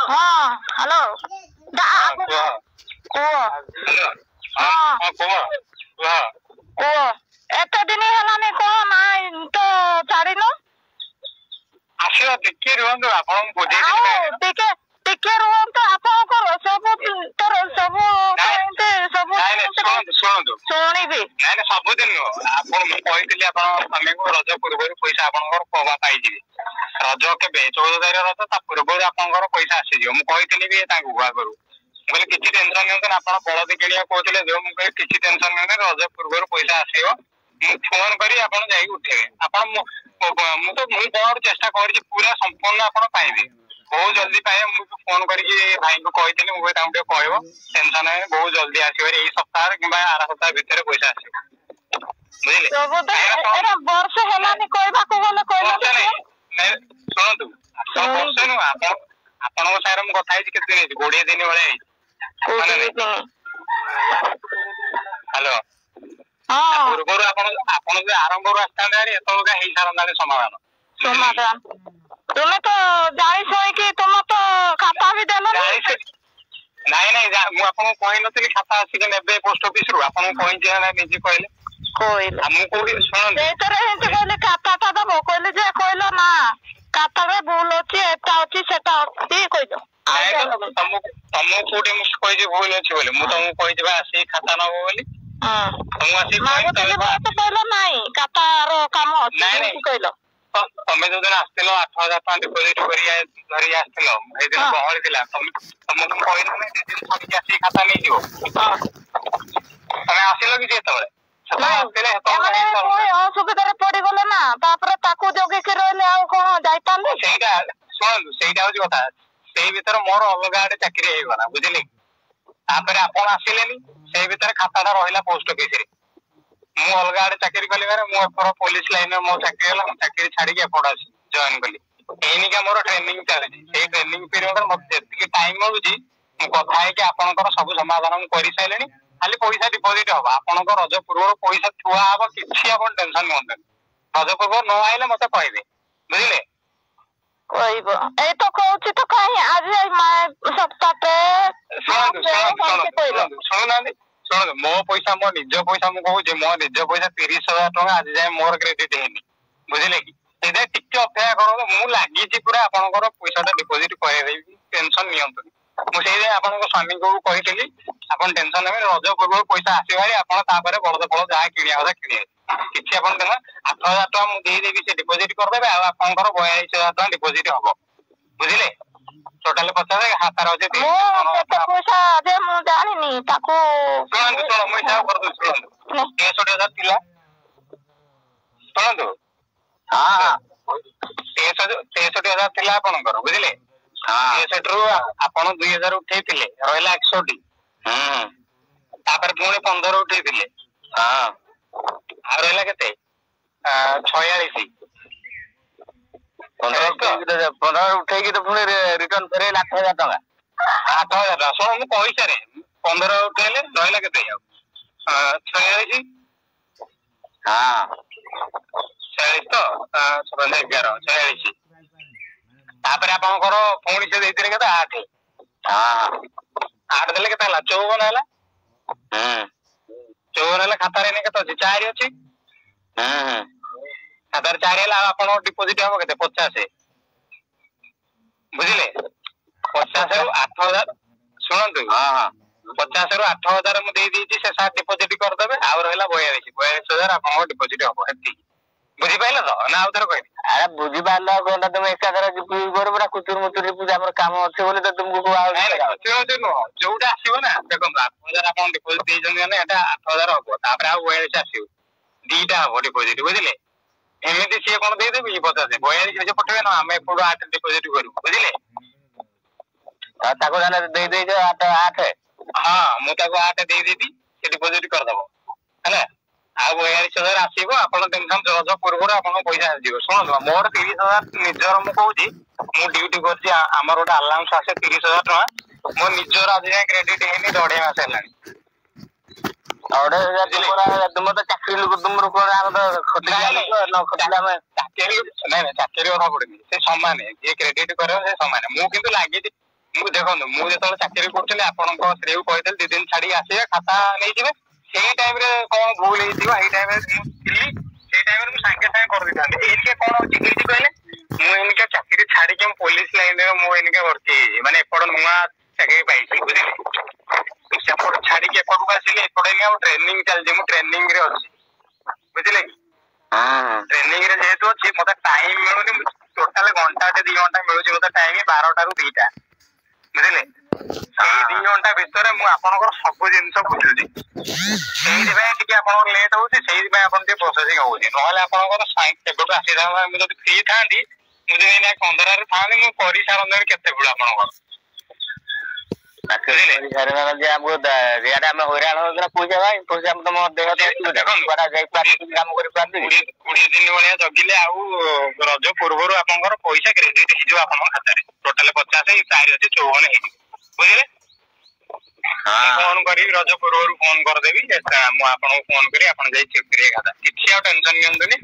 हाँ हेलो କୁହ ହଁ କୁହ କୁହ एते दिन हेलानी कौन नाई तो छाड़िनु ଆସିବ ଟିକେ ରୁହନ୍ତୁ ଆପଣଙ୍କୁ ବୁଝେଇଦେବି टिके टिके रुहंतु आपनकर सब तर सब सब ଶୁଣନ୍ତୁ ଶୁଣିବି ନାଇଁ ସବୁଦିନ ନୁହଁ ଆପଣ ମୁଁ କହିଥିଲି ଆପଣ ସ୍ୱାମୀଙ୍କୁ ରଜ ପୂର୍ବରୁ ପଇସା ଆପଣଙ୍କର ପାଇଯିବେ ରଜ କେବେ 14 ତାରିଖ ରଜ ତା ପୂର୍ବରୁ ଆପଣଙ୍କର ପଇସା ଆସିଯିବ ମୁଁ କହିଥିଲି ବି ତାଙ୍କୁ ଆଗରୁ ମୁଁ କହିଲି କିଛି ଟେନସନ ନିଅନ୍ତୁନି ଆପଣ ବଳଦ କିଣିବାକୁ କହୁଥିଲେ ଯୋଉ ମୁଁ କହିଲି କିଛି ଟେନସନ ନିଅନ୍ତୁନି ରଜ ପୂର୍ବରୁ ପଇସା ଆସିବ ମୁଁ ଫୋନ କରି ଆପଣ ଯାଇକି ଉଠେଇବେ ଆପଣ ମୁଁ ବହୁତ ଚେଷ୍ଟା କରିଛି ପୁରା ସମ୍ପୂର୍ଣ୍ଣ ଆପଣ ପାଇବେ ବହୁତ ଜଲ୍ଦି ପାଇବେ ମୁଁ ଫୋନ କରିକି ଭାଇଙ୍କୁ କହିଥିଲି ମୁଁ ତାଙ୍କୁ ଟିକେ କହିବ ଟେନସନ ନାହିଁ ବହୁତ ଜଲ୍ଦି ଆସିବ ଏଇ ସପ୍ତାହରେ କିମ୍ବା ଆର ସପ୍ତାହ ଭିତରେ ପଇସା ଆସିବ ବୁଝିଲେ ବର୍ଷ ହେଲାନି କହିବାକୁ ଗଲେ ଶୁଣନ୍ତୁ ବର୍ଷ ନୁହଁ ଆପଣଙ୍କ ସାଙ୍ଗରେ ମୁଁ କଥା ହେଇଛି କେତେ ଦିନ ହେଇଛି 20 ଦିନ ଭଳିଆ ହେଇଛି ହ୍ୟାଲୋ ପୂର୍ବରୁ ଆପଣ ଯଦି ଆରମ୍ଭରୁ ଆସିଥାନ୍ତେ ଏତେବେଳକୁ ହେଇସାରନ୍ତାଣି ସମାଧାନ ତୁମେ ତ ଜାଣି ଶୁଣିକି ତୁମ ତ ଖାତା ବି ଦେଲନି ନାଇଁ ମୁଁ ଆପଣଙ୍କୁ କହିନଥିଲି ଖାତା ଆସିକି ନେବେ ପୋଷ୍ଟ ଅଫିସ ରୁ ଆପଣଙ୍କୁ କହିଛି ନା ନିଜେ କହିଲେ ମୁଁ କୋଉଠି ଶୁଣନ୍ତୁ ଖାତାଟା ଦବ କହିଲେ ଯେ କହିଲ ନା ଖାତାରେ ଭୁଲ ଅଛି ଏଟା ଅଛି ସେଟା ଅଛି କହିଲ ତମକୁ କୋଉଠି ମୁଁ କହିଛି ଭୁଲ ଅଛି ବୋଲି ମୁଁ ତମକୁ କହିଛି ଆସିକି ଖାତା ନବ ବୋଲି କହିଲ ନାଇଁ ଖାତାର କାମ ଅଛି କହିଲ ତମେ ଯୋଉଦିନ ଆସିଥିଲ 8,000 ଟଙ୍କା ଡିପୋଜିଟ ଧରି ଆସିଥିଲ ସେଇଦିନ ଗହଳି ଥିଲା ତମକୁ କହିଲନି ଛାଡିକି ଆସିକି ଖାତା ନେଇଯିବ ତମେ ଆସିଲ କି ଯେତେବେଳେ ଅସୁବିଧାରେ ପଡିଗଲେ ନା ତାପରେ ତାକୁ ଜଗିକି ରହିଲେ ଆଉ କଣ ଯାଇଥାନ୍ତି ଶୁଣନ୍ତୁ ସେଇଟା ହଉଛି କଥା ସେଇ ଭିତରେ ମୋର ଅଲଗା ଆଡେ ଚାକିରି ହେଇଗଲା ବୁଝିଲେ ତାପରେ ଆପଣ ଆସିଲେନି ସେଇ ଭିତରେ ଖାତାଟା ରହିଲା ପୋଷ୍ଟ ଅଫିସ ରେ ମୁଁ ଅଲଗା ଆଡେ ଚାକିରି କଲି ମୁଁ ଏପର ପୋଲିସ ଲାଇନରେ ମୋ ଚାକିରି ହେଲା ମୁଁ ଚାକିରି ଛାଡିକି ଏପଟ ଆସି ଜଏନ କଲି ଏଇନିକା ମୋର ଟ୍ରେନିଂ ଚାଲିଛି ସେଇ ଟ୍ରେନିଂ ପିରିୟଡରେ ମତେ ଯେତିକି ଟାଇମ ମିଳୁଛି ମୁଁ କଥା ହେଇକି ଆପଣଙ୍କର ସବୁ ସମାଧାନ ମୁଁ କରିସାରିଲିଣି ଖାଲି ପଇସା ଡିପୋଜିଟ ହବ ଆପଣଙ୍କ ରଜ ପୂର୍ବରୁ ପଇସା ଥୁଆ ହବ କିଛି ଆପଣ ଟେନସନ ନିଅନ୍ତୁନି ରଜ ପୂର୍ବରୁ ନ ଆଇଲେ ମତେ କହିବେ ବୁଝିଲେ କହିବ ଏଇ ତ କହୁଛି ତ କାହିଁ ଆଜି ସପ୍ତାହଟେ ଶୁଣନ୍ତୁ ମୋ ପଇସା ମୋ ନିଜ ପଇସା ମୁଁ କହୁଛି ମୋ ନିଜ ପଇସା 30,000 ଟଙ୍କା ଆଜି ଯାଏ ମୋର କ୍ରେଡିଟ ହେଇନି ବୁଝିଲେ କି ସେଇଟା ଟିକେ ଅପେକ୍ଷା କରନ୍ତୁ ମୁଁ ଲାଗିଛି ପୁରା ଆପଣଙ୍କର ପଇସାଟା ଡିପୋଜିଟ କରେଇଦେବି ଟେନସନ ନିଅନ୍ତୁନି ମୁଁ ସେଇଥିପାଇଁ ଆପଣଙ୍କ ସ୍ୱାମୀଙ୍କୁ କହିଥିଲି ଆପଣ ଟେନସନ ନେବେନି ରଜ ପୂର୍ବରୁ ପଇସା ଆସିବ ଭାରି ଆପଣ ତାପରେ ବଳଦ ଫଳ ଯାହା କିଣିବା କଥା କିଣିବେ କିଛି ଆପଣ ଟଙ୍କା 8,000 ଟଙ୍କା ମୁଁ ଦେଇଦେବି ସେ ଡିପୋଜିଟ କରିଦେବେ ଆଉ ଆପଣଙ୍କର 42,000 ଟଙ୍କା ଡିପୋଜିଟ ହବ ବୁଝିଲେ ଟୋଟାଲ 50 ହାତରେ ଅଛି ପଇସା ଯେ ମୁଁ ଜାଣିନି ତାକୁ ଶୁଣନ୍ତୁ ମୁଁ ହିସାବ କରିଦଉଛି ଶୁଣନ୍ତୁ 63,000 ଥିଲା ଶୁଣନ୍ତୁ 63,000 ଥିଲା ଆପଣଙ୍କର ବୁଝିଲେ 63 ରୁ ଆପଣ 2,000 ଉଠେଇଥିଲେ ରହିଲା 61 ତାପରେ ପୁଣି 15 ଉଠେଇଥିଲେ ଆଉ ରହିଲା କେତେ 46 15 ଉଠେଇକି ତ ପୁଣି ରିଟର୍ନ ଫେରେଇଲେ 8,000 ଟଙ୍କା 8,000 ଟଙ୍କା ଶୁଣ ମୁଁ କହିସାରେ 15 ଉଠେଇଲେ ରହିଲା କେତେ ଆଉ 46 46 ତ 11 46 ତାପରେ ଆପଣଙ୍କର ପୁଣି ସେ ଦେଇଥିଲେ କେତେ 8 ଦେଲେ କେତେ ହେଲା 54 ହେଲା 54 ହେଲେ ଖାତାରେ ଏଇନେ କେତେ ଅଛି 4 ଅଛି ଖାତାରେ 4 ହେଲା ଆଉ ଆପଣଙ୍କ ଡିପୋଜିଟ ହବ କେତେ 50 ବୁଝିଲେ 50 ରୁ 8,000 ଶୁଣନ୍ତୁ 50 ରୁ 8,000 ମୁଁ ଦେଇଦେଇଛି ସେ ସାର୍ ଡିପୋଜିଟ କରିଦେବେ ଆଉ ରହିଲା 42,000 ଆପଣଙ୍କ ଡିପୋଜିଟ ହବ ଏତିକି ବୁଝିପାରିଲ ତ ନା ଆଉ ଥରେ କହିବି ଆରେ ବୁଝିପାରିଲ କଣଟା ତମେ ଏକାଥରେ ପୁରା କୁଚୁର ମୁଚୁରି ପୂଜା ଆମର କାମ ଅଛି ବୋଲି ତ ତୁମକୁ ନୁହଁ ଯୋଉଟା ଆସିବ ନା ଦେଖନ୍ତୁ 8,000 ଆପଣ ଡିପୋଜିଟ ଦେଇଛନ୍ତି ମାନେ ଏଟା 8,000 ହବ ତାପରେ ଆଉ 42 ଆସିବ ଦିଟା ହବ ଡିପୋଜିଟ ବୁଝିଲେ ଏମିତି ସିଏ କଣ ଦେଇଦେବି 50 42 ପଠେଇବେ ନା ଆମେ ଏପଟୁ 8 ଡିପୋଜିଟ କରିବୁ ବୁଝିଲେ ତାକୁ ତାହେଲେ ଦେଇଦେଇଛ 8 ମୁଁ ତାକୁ 8 ଦେଇଦେବି ସେ ଡିପୋଜିଟ କରିଦବ ହେଲା ଆଉ 42,000 ଆସିବ ଆପଣ ଟେନସନ ରଜ ପୂର୍ବରୁ ଆପଣଙ୍କ ପଇସା ଆସିଯିବ ଶୁଣନ୍ତୁ ମୋର 30,000 ନିଜର ମୁଁ କହୁଛି ମୁଁ ଡ୍ୟୁଟି କରିଛି ଆମର ଗୋଟେ ଆଲାଉନ୍ସ ଆସେ 30,000 ଟଙ୍କା ମୋ ନିଜର ଆଜି ଯାଏଁ କ୍ରେଡିଟ ହେଇନି 1.5 ମାସ ହେଲାଣି 2,500 ତୁମର ତ ଚାକିରି ଲୋକ ତୁମର ଚାକିରି କଥା ପଡିନି ସେ ସମାନେ ଯିଏ କ୍ରେଡିଟ କରିବ ସେ ସମାନେ ମୁଁ କିନ୍ତୁ ଲାଗିଛି ମୁଁ ଦେଖନ୍ତୁ ମୁଁ ଯେତେବେଳେ ଚାକିରି କରୁଥିଲି ଆପଣଙ୍କ ସ୍ତ୍ରୀକୁ କହିଥିଲି 2 ଦିନ ଛାଡିକି ଆସିବେ ଖାତା ନେଇଯିବେ। ସେଇ ଟାଇମ ରେ କଣ ଭୁଲ ହେଇଥିବ ସେଇ ଟାଇମ ରେ ମୁଁ ଥିଲି ସେଇ ଟାଇମ ରେ ମୁଁ ସାଙ୍ଗେ ସାଙ୍ଗେ କରିଦେଇଥାନ୍ତି। ଏଇନିକା କଣ ହଉଛି ହେଇଛି କହିଲେ ମୁଁ ଏଇନିକା ଚାକିରି ଛାଡିକି ପୋଲିସ ଲାଇନରେ ମୁଁ ଏଇନିକା ଭର୍ତ୍ତି ହେଇଛି ମାନେ ଏପଟ ନୂଆ ଚାକିରି ପାଇଛି ବୁଝିଲେ। ସେପଟ ଛାଡିକି ଏପଟକୁ ଆସିଲି ଏପଟେ ଏଇନିକା ଟ୍ରେନିଂ ଚାଲିଛି ମୁଁ ଟ୍ରେନିଂ ରେ ଅଛି ବୁଝିଲେ କି। ଟ୍ରେନିଂ ରେ ଯେହେତୁ ଅଛି ମତେ ଟାଇମ ମିଳୁନି ଟୋଟାଲ ଘଣ୍ଟାଟେ 2 ଘଣ୍ଟା ମିଳୁଛି ମତେ ଟାଇମ 12ଟାରୁ 2ଟା ବୁଝିଲେ। ସେଇ 2 ଘଣ୍ଟା ଭିତରେ ମୁଁ ଆପଣଙ୍କର ସବୁ ଜିନିଷ ବୁଝୁଛି ସେଇଥିପାଇଁ ଟିକେ ଆପଣଙ୍କର ଲେଟ୍ ହଉଛି ସେଇଥିପାଇଁ ଆପଣ ଟିକେ ପ୍ରୋସେସିଂ ହଉଛି ନହେଲେ ଆପଣଙ୍କର କେବେଠୁ ଆସିଥାନ୍ତା ମୁଁ ଯଦି ଫ୍ରି ଥାନ୍ତି ମୁଁ ଯଦି ଏଇନା 15ରେ ଥାନ୍ତି ମୁଁ କରିସାରନ୍ତାଣି କେତେବେଳୁ ଆପଣଙ୍କର ଆମେ ହଇରାଣ ହଉଥିଲା ପଇସା ଭାଇ ପଇସା ତମ ଦେହ କାମ କରିପାରୁନି 20 ଦିନ ଭଳିଆ ଜଗିଲେ ଆଉ ରଜ ପୂର୍ବରୁ ଆପଣଙ୍କର ପଇସା କ୍ରେଡିଟ ହେଇଯିବ ଆପଣଙ୍କ ଖାତାରେ ଟୋଟାଲ 50 4 ଅଛି 54 ହେଇଯିବ ବୁଝିଲେ। ଫୋନ କରିବି ରଜ ପୂର୍ବରୁ ଫୋନ କରିଦେବି ମୁଁ ଆପଣଙ୍କୁ ଫୋନ କରି ଆପଣ ଯାଇ ଚେକ୍ କରିବେ ଖାତା କିଛି ଆଉ ଟେନସନ ନିଅନ୍ତୁନି।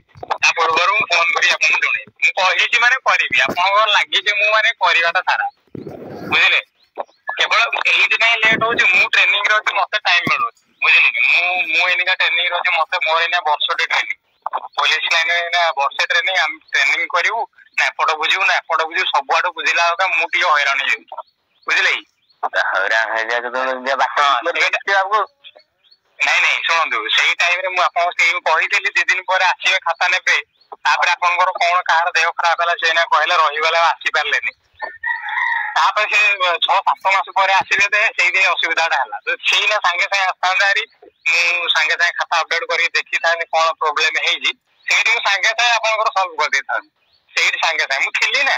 ତା ପୂର୍ବରୁ ମୁଁ ଫୋନ କରି ଆପଣଙ୍କୁ ଜଣେଇବି ମୁଁ କହିଛି ମାନେ କରିବି ଆପଣଙ୍କର ଲାଗିଛି ମୁଁ ମାନେ କରିବାଟା ସାରା ବୁଝିଲେ। କେବଳ ଏଇଥିପାଇଁ ଲେଟ୍ ହଉଛି ମୁଁ ଟ୍ରେନିଂ ରେ ଅଛି ମତେ ଟାଇମ ମିଳୁଛି ବୁଝିଲେ କି ମୁଁ ଏଇନିକା ଟ୍ରେନିଂ ରେ ଅଛି ମତେ ମୋର ଏଇନା ବର୍ଷଟେ ଟ୍ରେନିଂ ପୋଲିସ ଲାଇନରେ ଏଇନା ବର୍ଷେ ଟ୍ରେନିଂ ଆମେ ଟ୍ରେନିଂ କରିବୁ ନା ଏପଟ ବୁଝିବୁ ନା ଏପଟ ବୁଝିବୁ ସବୁଆଡୁ ବୁଝିଲା ବେଳକୁ ମୁଁ ଟିକେ ହଇରାଣ ହେଇଯାଉଛି ବୁଝିଲେ କି। ନାଇଁ ଶୁଣନ୍ତୁ ସେଇ ଟାଇମ ରେ ମୁଁ ଆପଣଙ୍କୁ ସେଇ କହିଥିଲି 2 ଦିନ ପରେ ଆସିବେ ଖାତା ନେବେ ତାପରେ ଆପଣଙ୍କର କଣ କାହାର ଦେହ ଖରାପ ହେଲା ସେଇନା କହିଲେ ରହିଗଲେ ଆଉ ଆସିପାରିଲେନି ତାପରେ ସେ 6-7 ମାସ ପରେ ଆସିଲେ ସେଇଥିପାଇଁ ଅସୁବିଧାଟା ହେଲା ସେଇନା ସାଙ୍ଗେ ସାଙ୍ଗେ ଆସିଥାନ୍ତେ ହାରି ମୁଁ ସାଙ୍ଗେ ସାଙ୍ଗେ ଖାତା ଅପଡେଟ କରିକି ଦେଖିଥାନ୍ତି କଣ ପ୍ରୋବ୍ଲେମ ହେଇଛି ସେଇଠି ମୁଁ ସାଙ୍ଗେ ସାଙ୍ଗେ ଆପଣଙ୍କର ସଲ୍ଭ କରିଦେଇଥାନ୍ତି ସେଇଠି ସାଙ୍ଗେ ସାଙ୍ଗେ ମୁଁ ଥିଲି ନା